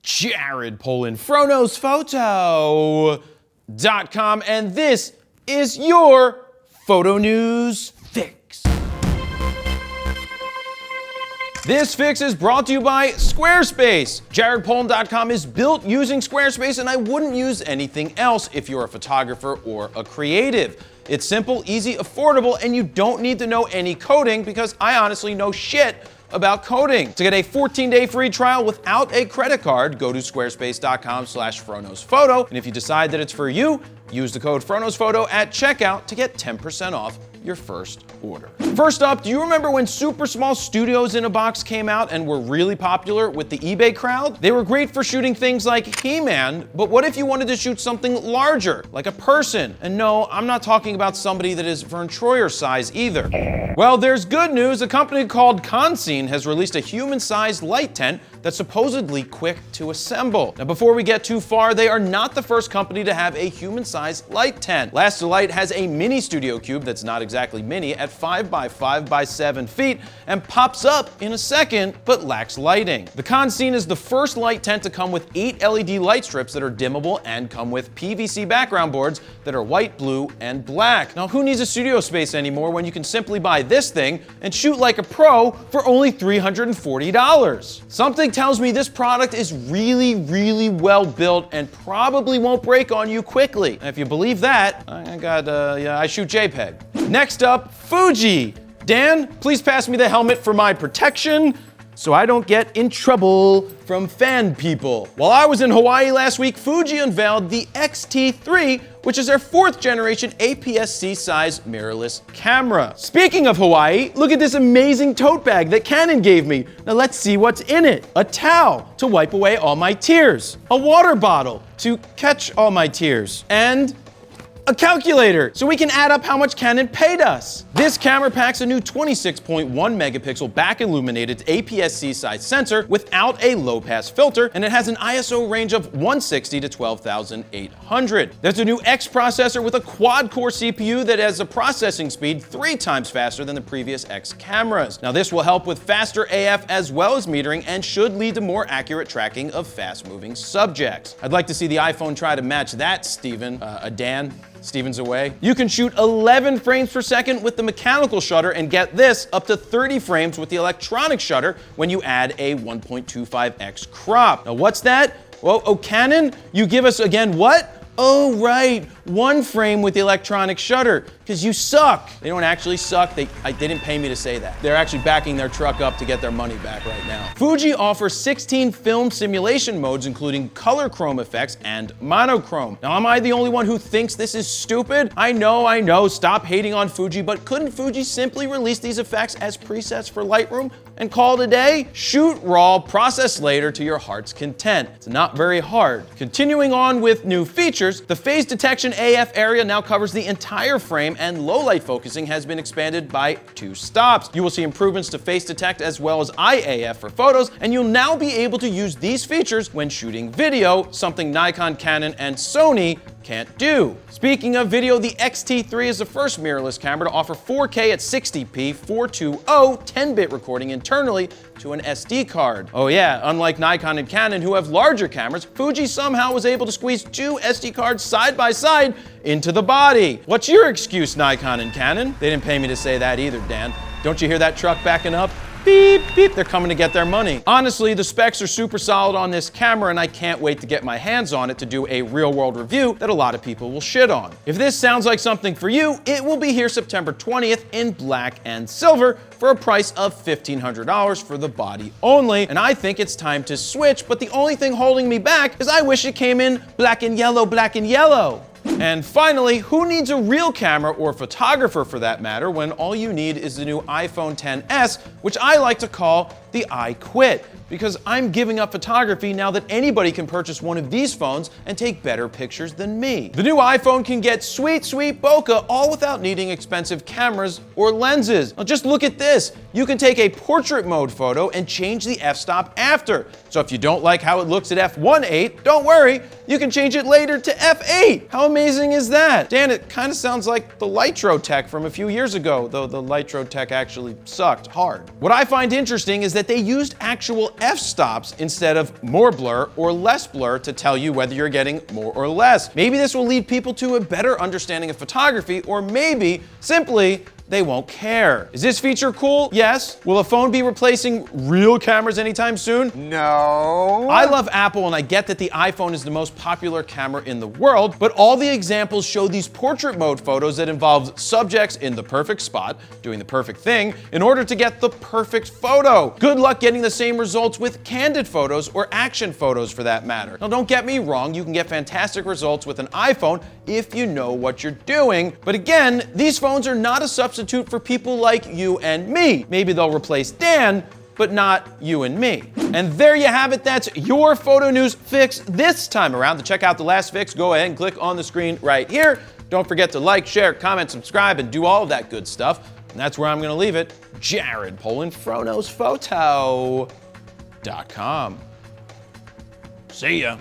Jared Polin, FroKnowsPhoto.com, and this is your photo news fix. This fix is brought to you by Squarespace. JaredPolin.com is built using Squarespace, and I wouldn't use anything else if you're a photographer or a creative. It's simple, easy, affordable, and you don't need to know any coding because I honestly know shit about coding. To get a 14-day free trial without a credit card, go to squarespace.com/FroKnowsPhoto, and if you decide that it's for you, use the code FroKnowsPhoto at checkout to get 10% off your first order. First up, do you remember when super small studios in a box came out and were really popular with the eBay crowd? They were great for shooting things like He-Man, but what if you wanted to shoot something larger, like a person? And no, I'm not talking about somebody that is Vern Troyer size either. Well, there's good news. A company called Conscene has released a human-sized light tent that's supposedly quick to assemble. Now, before we get too far, they are not the first company to have a human-sized light tent. Lastelight has a mini studio cube that's not exactly mini at 5 by 5 by 7 feet and pops up in a second, but lacks lighting. The Conscene is the first light tent to come with 8 LED light strips that are dimmable and come with PVC background boards that are white, blue, and black. Now, who needs a studio space anymore when you can simply buy this thing and shoot like a pro for only $340? Something tells me this product is really well built and probably won't break on you quickly. And if you believe that, I shoot JPEG. Next up, Fuji. Dan, please pass me the helmet for my protection so I don't get in trouble from fan people. While I was in Hawaii last week, Fuji unveiled the X-T3, which is their 4th generation APS-C size mirrorless camera. Speaking of Hawaii, look at this amazing tote bag that Canon gave me. Now let's see what's in it. A towel to wipe away all my tears, a water bottle to catch all my tears, and a calculator so we can add up how much Canon paid us. This camera packs a new 26.1 megapixel back illuminated APS-C size sensor without a low pass filter, and it has an ISO range of 160 to 12,800. There's a new X processor with a quad core CPU that has a processing speed 3 times faster than the previous X cameras. Now this will help with faster AF as well as metering and should lead to more accurate tracking of fast moving subjects. I'd like to see the iPhone try to match that, Dan. Steven's away. You can shoot 11 frames per second with the mechanical shutter and get this, up to 30 frames with the electronic shutter when you add a 1.25x crop. Now what's that? Well, Canon, you give us again what? Oh right, 1 frame with the electronic shutter, because you suck. They don't actually suck, they didn't pay me to say that. They're actually backing their truck up to get their money back right now. Fuji offers 16 film simulation modes, including color chrome effects and monochrome. Now, am I the only one who thinks this is stupid? I know, stop hating on Fuji, but couldn't Fuji simply release these effects as presets for Lightroom and call it a day? Shoot raw, process later to your heart's content. It's not very hard. Continuing on with new features, the phase detection AF area now covers the entire frame, and low light focusing has been expanded by 2 stops. You will see improvements to face detect as well as IAF for photos, and you'll now be able to use these features when shooting video, something Nikon, Canon, and Sony can't do. Speaking of video, the X-T3 is the first mirrorless camera to offer 4K at 60p 420 10-bit recording internally to an SD card. Oh yeah, unlike Nikon and Canon who have larger cameras, Fuji somehow was able to squeeze 2 SD cards side by side into the body. What's your excuse, Nikon and Canon? They didn't pay me to say that either, Dan. Don't you hear that truck backing up? Beep, beep, they're coming to get their money. Honestly, the specs are super solid on this camera, and I can't wait to get my hands on it to do a real-world review that a lot of people will shit on. If this sounds like something for you, it will be here September 20th in black and silver for a price of $1,500 for the body only, and I think it's time to switch, but the only thing holding me back is I wish it came in black and yellow, black and yellow. And finally, who needs a real camera, or photographer for that matter, when all you need is the new iPhone XS, which I like to call the I Quit, because I'm giving up photography now that anybody can purchase one of these phones and take better pictures than me. The new iPhone can get sweet bokeh all without needing expensive cameras or lenses. Now just look at this. You can take a portrait mode photo and change the f-stop after. So if you don't like how it looks at f1.8, don't worry, you can change it later to f8. How amazing is that? Dan, it kind of sounds like the Lytro tech from a few years ago, though the Lytro tech actually sucked hard. What I find interesting is that they used actual f-stops instead of more blur or less blur to tell you whether you're getting more or less. Maybe this will lead people to a better understanding of photography, or maybe simply they won't care. Is this feature cool? Yes. Will a phone be replacing real cameras anytime soon? No. I love Apple, and I get that the iPhone is the most popular camera in the world, but all the examples show these portrait mode photos that involve subjects in the perfect spot, doing the perfect thing, in order to get the perfect photo. Good luck getting the same results with candid photos or action photos for that matter. Now, don't get me wrong, you can get fantastic results with an iPhone if you know what you're doing, but again, these phones are not a substitute for people like you and me. Maybe they'll replace Dan, but not you and me. And there you have it. That's your photo news fix this time around. To check out the last fix, go ahead and click on the screen right here. Don't forget to like, share, comment, subscribe, and do all of that good stuff. And that's where I'm going to leave it. Jared Polin, FroKnowsPhoto.com. See ya.